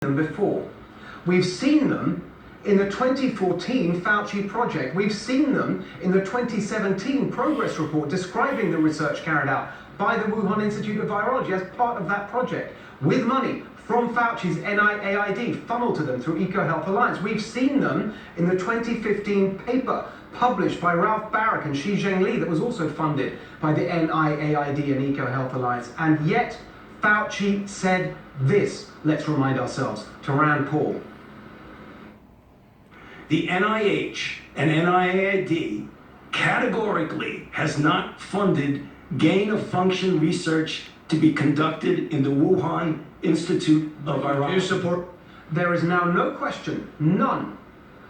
them before. We've seen them in the 2014 Fauci project. We've seen them in the 2017 progress report describing the research carried out by the Wuhan Institute of Virology as part of that project, with money from Fauci's NIAID funneled to them through EcoHealth Alliance. We've seen them in the 2015 paper published by Ralph Barrick and Shizheng Li that was also funded by the NIAID and EcoHealth Alliance. And yet, Fauci said this, let's remind ourselves, to Rand Paul. The NIH and NIAID categorically has not funded gain-of-function research to be conducted in the Wuhan Institute of Virology. There is now no question, none,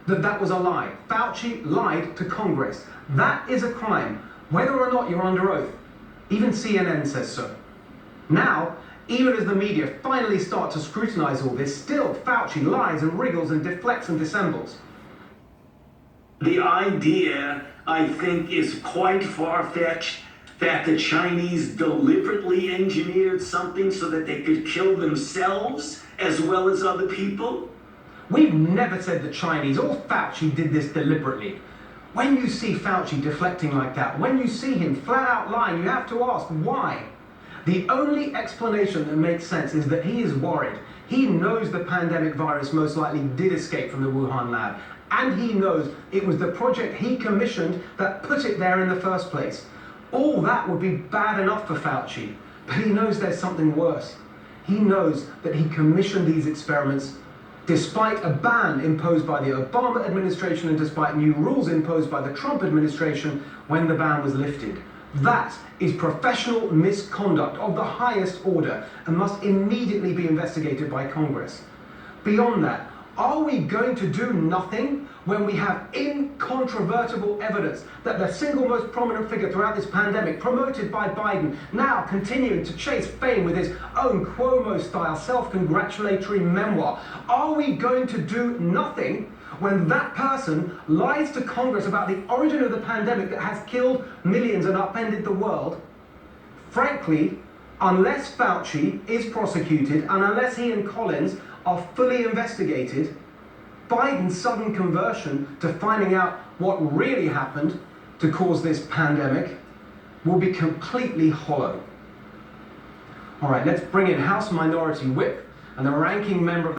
that that was a lie. Fauci lied to Congress. That is a crime, whether or not you're under oath. Even CNN says so. Now, even as the media finally start to scrutinize all this, still Fauci lies and wriggles and deflects and dissembles. The idea, I think, is quite far-fetched that the Chinese deliberately engineered something so that they could kill themselves as well as other people. We've never said the Chinese or Fauci did this deliberately. When you see Fauci deflecting like that, when you see him flat out lying, you have to ask why. The only explanation that makes sense is that he is worried. He knows the pandemic virus most likely did escape from the Wuhan lab, and he knows it was the project he commissioned that put it there in the first place. All that would be bad enough for Fauci, but he knows there's something worse. He knows that he commissioned these experiments despite a ban imposed by the Obama administration and despite new rules imposed by the Trump administration when the ban was lifted. That is professional misconduct of the highest order and must immediately be investigated by Congress. Beyond that, are we going to do nothing when we have incontrovertible evidence that the single most prominent figure throughout this pandemic, promoted by Biden, now continuing to chase fame with his own Cuomo-style self-congratulatory memoir? Are we going to do nothing when that person lies to Congress about the origin of the pandemic that has killed millions and upended the world? Frankly, unless Fauci is prosecuted and unless he and Collins are fully investigated, Biden's sudden conversion to finding out what really happened to cause this pandemic will be completely hollow. All right, let's bring in House Minority Whip and the ranking member of